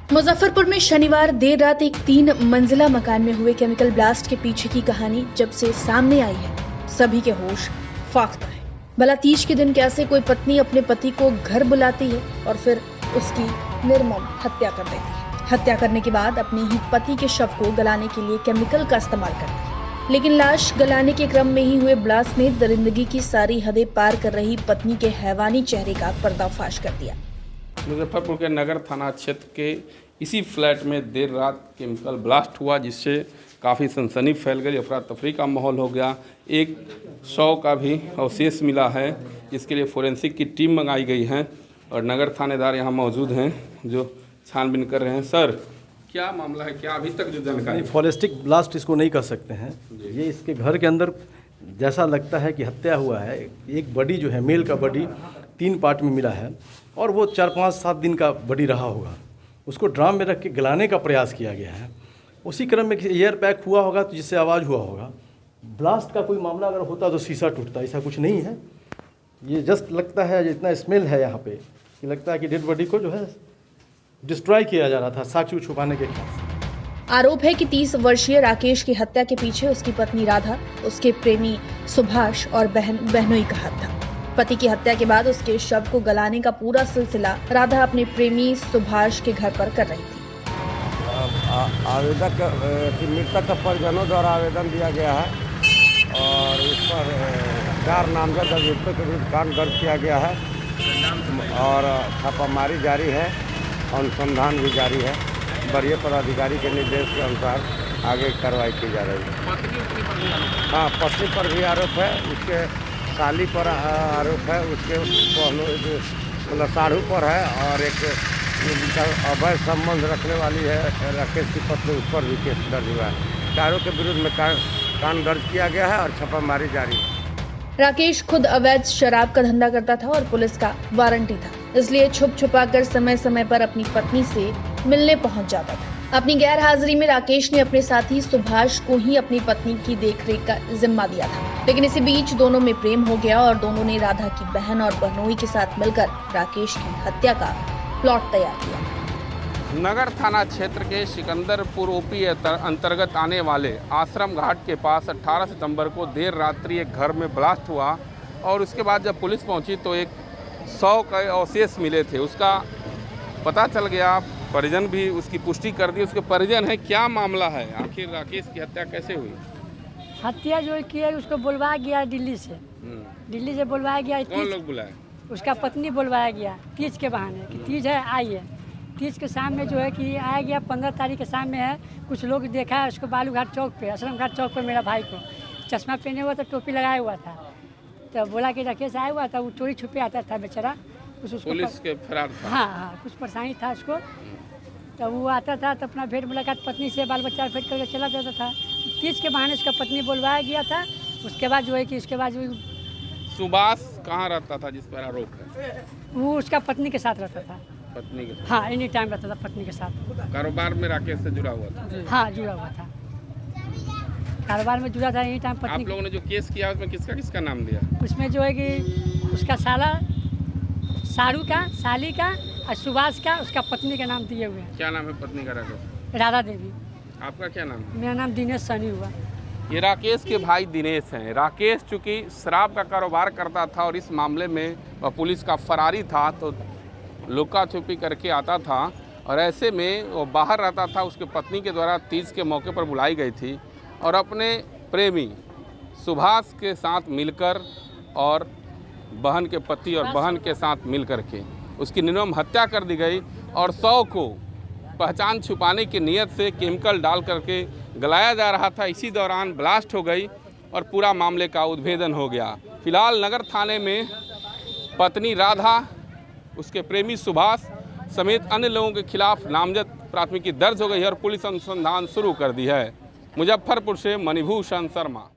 मुजफ्फरपुर में शनिवार देर रात एक 3 मंजिला मकान में हुए केमिकल ब्लास्ट के पीछे की कहानी जब से सामने आई है, सभी के होश फाख्ता है। भला तीज के दिन कैसे कोई पत्नी अपने पति को घर बुलाती है और फिर उसकी निर्मम हत्या कर देती है। हत्या करने के बाद अपने ही पति के शव को गलाने के लिए केमिकल का इस्तेमाल करती है, लेकिन लाश गलाने के क्रम में ही हुए ब्लास्ट ने दरिंदगी की सारी हदें पार कर रही पत्नी के हैवानी चेहरे का पर्दाफाश कर दिया। मुजफ्फरपुर के नगर थाना क्षेत्र के इसी फ्लैट में देर रात केमिकल ब्लास्ट हुआ, जिससे काफ़ी सनसनी फैल गई, अफरा तफरी का माहौल हो गया। एक शव का भी अवशेष मिला है, इसके लिए फोरेंसिक की टीम मंगाई गई है और नगर थानेदार यहाँ मौजूद हैं जो छानबीन कर रहे हैं। सर, क्या मामला है, क्या अभी तक जो जानकारी? फॉरेस्टिक ब्लास्ट इसको नहीं कर सकते हैं। ये इसके घर के अंदर जैसा लगता है कि हत्या हुआ है। एक बॉडी जो है मेल का बॉडी 3 पार्ट में मिला है और वो 4-5-7 दिन का बॉडी रहा होगा। उसको ड्राम में रख के गलाने का प्रयास किया गया है। उसी क्रम में एयर पैक हुआ होगा तो जिससे आवाज़ हुआ होगा। ब्लास्ट का कोई मामला अगर होता तो शीशा टूटता, ऐसा कुछ नहीं है। ये जस्ट लगता है, जितना स्मेल है यहाँ पे कि लगता है कि डेड बॉडी को जो है डिस्ट्रॉय किया जा रहा था साक्ष्य छुपाने के ख्याल। आरोप है कि 30 वर्षीय राकेश की हत्या के पीछे उसकी पत्नी राधा, उसके प्रेमी सुभाष और बहन बहनोई का हाथ था। पति की हत्या के बाद उसके शव को गलाने का पूरा सिलसिला राधा अपने प्रेमी सुभाष के घर पर कर रही थी। आवेदक मृतक परिजनों द्वारा आवेदन दिया गया है और इस पर 4 नामजद अभियुक्तों के विरुद्ध कांड दर्ज किया गया है और छापामारी जारी है, अनुसंधान भी जारी है। वरीय पदाधिकारी के निर्देश के अनुसार आगे कार्रवाई की जा रही है। हाँ, पत्नी पर भी आरोप है, उसके साली पर आरोप है, उसके मतलब साढ़ू पर है और एक अवैध संबंध रखने वाली है राकेश की पत्नी, उस पर भी केस दर्ज हुआ है। चारों के विरुद्ध में कांड दर्ज किया गया है और छापामारी जारी है। राकेश खुद अवैध शराब का धंधा करता था और पुलिस का वारंटी था, इसलिए छुप छुपा कर समय समय पर अपनी पत्नी से मिलने पहुंच जाता था। अपनी गैर हाजिरी में राकेश ने अपने साथी सुभाष को ही अपनी पत्नी की देखरेख का जिम्मा दिया था, लेकिन इसी बीच दोनों में प्रेम हो गया और दोनों ने राधा की बहन और बहनोई के साथ मिलकर राकेश की हत्या का प्लॉट तैयार किया। नगर थाना क्षेत्र के सिकंदरपुर ओपी अंतर्गत आने वाले आश्रम घाट के पास 18 सितंबर को देर रात्रि एक घर में ब्लास्ट हुआ और उसके बाद जब पुलिस पहुंची तो एक 100 के अवशेष मिले थे। उसका पता चल गया, परिजन भी उसकी पुष्टि कर दी। उसके परिजन है, क्या मामला है, आखिर राकेश की हत्या कैसे हुई? हत्या जो की है उसको बुलवाया गया दिल्ली से बुलवाया गया। कौन लोग बुलाए? उसका पत्नी बुलवाया गया तीज के बहाने कि तीज है आइए। तीज के शाम में जो है कि आया गया, 15 तारीख के शाम में है। कुछ लोग देखा है उसको बालूघाट चौक पे, आश्रम घाट चौक पे मेरा भाई को चश्मा पहने हुआ था, टोपी लगाया हुआ था। तो बोला कि राकेश आया हुआ था, वो चोरी छुपे आता था बेचारा, कुछ पुलिस के फरार था। हाँ, कुछ परेशानी था उसको। तो वो आता था तो अपना भेंट मुलाकात पत्नी से बाल बच्चा भेंट करके चला जाता था। तीज के बहाने उसका पत्नी बुलवाया गया था। उसके बाद जो है कि उसके बाद जो सुभाष कहाँ रहता था जिस पर आरोप है? वो उसका पत्नी के साथ रहता था। पत्नी के साथ? हाँ, एनी टाइम रहता था पत्नी के साथ। कारोबार में राकेश से जुड़ा हुआ था? हाँ, जुड़ा हुआ था, कारोबार में जुड़ा था, एनी टाइम पत्नी। आप लोगों ने जो केस किया उसमें किसका किसका नाम दिया? उसमें जो है कि उसका साला सारू का, साली का और सुभाष का, उसका पत्नी का नाम दिए हुए हैं। क्या नाम है पत्नी का? राधा देवी। आपका क्या नाम है? मेरा नाम दिनेश सनी हुआ। ये राकेश के भाई दिनेश हैं। राकेश चूँकि शराब का कारोबार करता था और इस मामले में वह पुलिस का फरारी था, तो लुका छुपी करके आता था और ऐसे में वो बाहर रहता था। उसके पत्नी के द्वारा तीज के मौके पर बुलाई गई थी और अपने प्रेमी सुभाष के साथ मिलकर और बहन के पति और बहन के साथ मिल करके उसकी निर्मम हत्या कर दी गई और 100 को पहचान छुपाने की नीयत से केमिकल डाल करके गलाया जा रहा था। इसी दौरान ब्लास्ट हो गई और पूरा मामले का उद्भेदन हो गया। फिलहाल नगर थाने में पत्नी राधा, उसके प्रेमी सुभाष समेत अन्य लोगों के खिलाफ नामजद प्राथमिकी दर्ज हो गई है और पुलिस अनुसंधान शुरू कर दी है। मुजफ्फरपुर से मणिभूषण शर्मा।